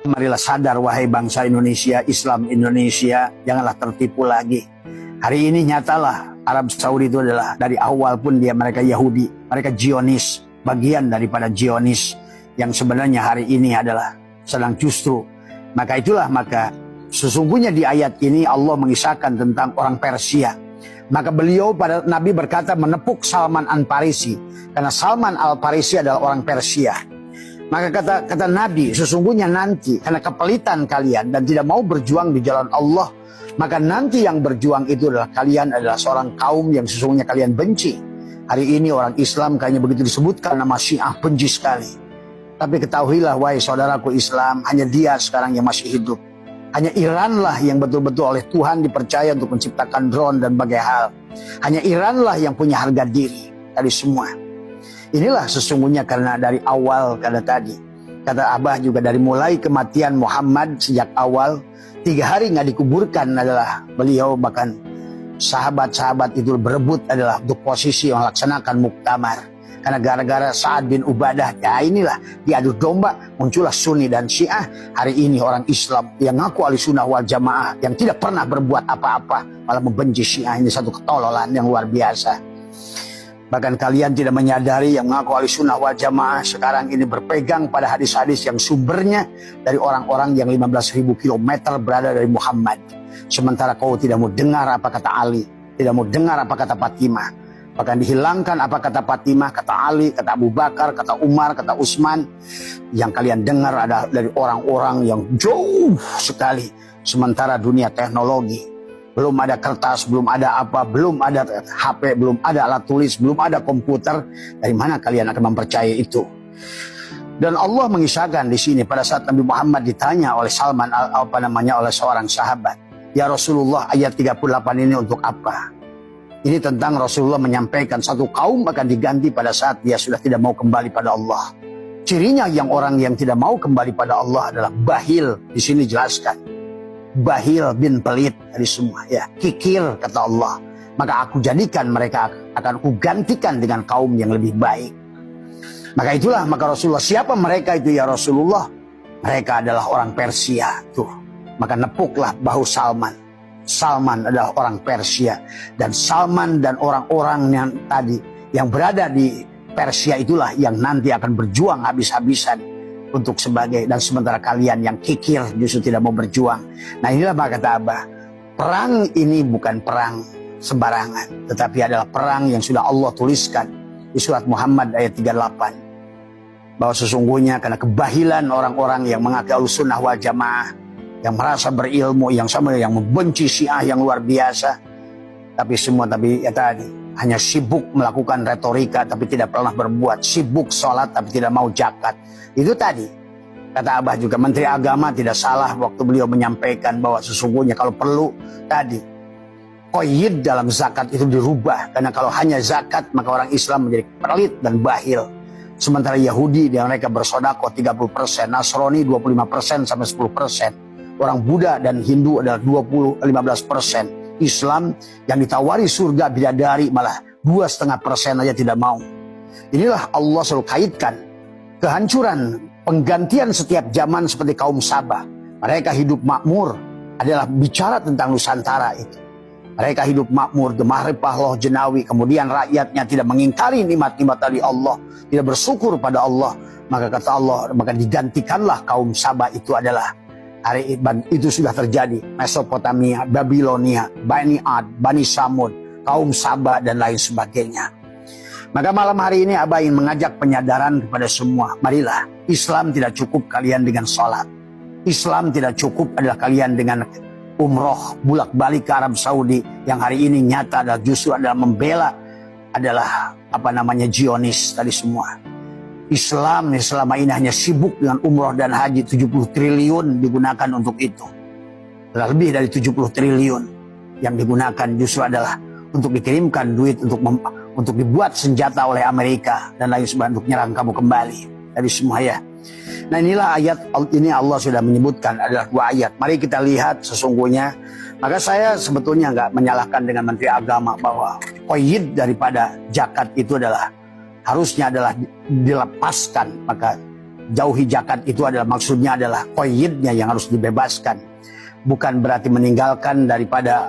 Marilah sadar wahai bangsa Indonesia, Islam Indonesia, janganlah tertipu lagi. Hari ini nyatalah Arab Saudi itu adalah dari awal pun mereka Yahudi, mereka Zionis, bagian daripada Zionis yang sebenarnya hari ini adalah sedang justru. Maka sesungguhnya di ayat ini Allah mengisahkan tentang orang Persia. Maka beliau pada Nabi berkata menepuk Salman Al-Farisi karena Salman Al-Farisi adalah orang Persia. Maka kata Nabi, sesungguhnya nanti karena kepelitan kalian dan tidak mau berjuang di jalan Allah, maka nanti yang berjuang itu adalah kalian adalah seorang kaum yang sesungguhnya kalian benci. Hari ini orang Islam kayaknya begitu disebutkan nama Syiah, benci sekali. Tapi ketahuilah wahai saudaraku Islam, hanya dia sekarang yang masih hidup. Hanya Iran lah yang betul-betul oleh Tuhan dipercaya untuk menciptakan drone dan berbagai hal. Hanya Iran lah yang punya harga diri dari semua. Inilah sesungguhnya karena dari awal kata Abah juga dari mulai kematian Muhammad sejak awal 3 hari nggak dikuburkan adalah beliau, bahkan sahabat-sahabat itu berebut adalah untuk posisi yang melaksanakan muktamar. Karena gara-gara Sa'ad bin Ubadah, ya inilah diadu domba, muncullah Sunni dan Syiah. Hari ini orang Islam yang ngaku ahli sunnah wal jamaah, yang tidak pernah berbuat apa-apa, malah membenci Syiah. Ini satu ketololan yang luar biasa. Bahkan kalian tidak menyadari yang mengaku ahli sunnah wal jamaah sekarang ini berpegang pada hadis-hadis yang sumbernya dari orang-orang yang 15.000 km berada dari Muhammad. Sementara kau tidak mau dengar apa kata Ali, tidak mau dengar apa kata Fatimah. Bahkan dihilangkan apa kata Fatimah, kata Ali, kata Abu Bakar, kata Umar, kata Utsman. Yang kalian dengar ada dari orang-orang yang jauh sekali. Sementara dunia teknologi, belum ada kertas, belum ada apa, belum ada HP, belum ada alat tulis, belum ada komputer. Dari mana kalian akan mempercayai itu? Dan Allah mengisahkan di sini pada saat Nabi Muhammad ditanya oleh Salman oleh seorang sahabat, "Ya Rasulullah, ayat 38 ini untuk apa?" Ini tentang Rasulullah menyampaikan satu kaum akan diganti pada saat dia sudah tidak mau kembali pada Allah. Cirinya yang orang yang tidak mau kembali pada Allah adalah bahil. Di sini jelaskan. Bahil bin pelit dari semua, ya, kikir kata Allah. Maka aku jadikan mereka akan kugantikan dengan kaum yang lebih baik. Maka Rasulullah, siapa mereka itu ya Rasulullah? Mereka adalah orang Persia tuh. Maka nepuklah bahu Salman. Salman adalah orang Persia, dan Salman dan orang-orang yang tadi yang berada di Persia itulah yang nanti akan berjuang habis-habisan untuk dan sementara kalian yang kikir justru tidak mau berjuang. Nah inilah maka kata Abah, perang ini bukan perang sembarangan, tetapi adalah perang yang sudah Allah tuliskan di surat Muhammad ayat 38. Bahwa sesungguhnya karena kebahilan orang-orang yang mengaku Ahlussunnah wal Jamaah, yang merasa berilmu, yang membenci Syiah yang luar biasa. Tapi hanya sibuk melakukan retorika tapi tidak pernah berbuat. Sibuk sholat tapi tidak mau zakat. Itu tadi. Kata Abah juga Menteri Agama tidak salah waktu beliau menyampaikan bahwa sesungguhnya kalau perlu tadi qayyid dalam zakat itu dirubah. Karena kalau hanya zakat maka orang Islam menjadi pelit dan bahil. Sementara Yahudi dan mereka bersedekah 30%, Nasrani 25% sampai 10%. Orang Buddha dan Hindu adalah 15%. Islam yang ditawari surga bidadari malah 2,5% aja tidak mau. Inilah Allah selalu kaitkan kehancuran, penggantian setiap zaman seperti kaum Sabah. Mereka hidup makmur adalah bicara tentang Nusantara itu. Mereka hidup makmur, gemah repah jenawi, kemudian rakyatnya tidak mengingkari nikmat-nikmat dari Allah, tidak bersyukur pada Allah. Maka kata Allah, maka digantikanlah kaum Sabah itu adalah hari itu sudah terjadi. Mesopotamia, Babilonia, Bani Ad, Bani Samud, kaum Sabah dan lain sebagainya. Maka malam hari ini Abah ingin mengajak penyadaran kepada semua. Marilah, Islam tidak cukup kalian dengan sholat. Islam tidak cukup adalah kalian dengan umroh, bulak-balik ke Arab Saudi. Yang hari ini nyata adalah justru adalah membela adalah Zionis tadi semua. Islam selama ini hanya sibuk dengan umroh dan haji, 70 triliun digunakan untuk itu. Lebih dari 70 triliun yang digunakan justru adalah untuk dikirimkan duit untuk dibuat senjata oleh Amerika dan lain sebagainya untuk nyerang kamu kembali dari semua ya. Nah inilah ayat ini Allah sudah menyebutkan adalah 2 ayat. Mari kita lihat sesungguhnya. Maka saya sebetulnya nggak menyalahkan dengan Menteri Agama bahwa qayyid daripada zakat itu adalah harusnya adalah dilepaskan. Maka Jauhi zakat itu adalah maksudnya adalah qayyidnya yang harus dibebaskan. Bukan berarti meninggalkan daripada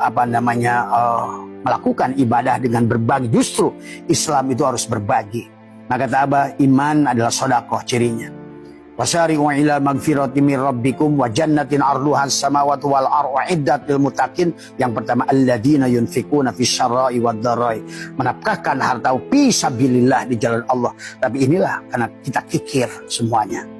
melakukan ibadah dengan berbagi. Justru Islam itu harus berbagi. Maka kata Abah, iman adalah sedekah cirinya. Wasari'u ila magfirati min rabbikum wa jannatin arduha as-samawati wal ardu iddat lil muttaqin. Yang pertama, alladzina yunfikuna fis syarra'i wad dharai. Menafkahkan harta fi sabilillah di jalan Allah. Tapi inilah karena kita kikir semuanya.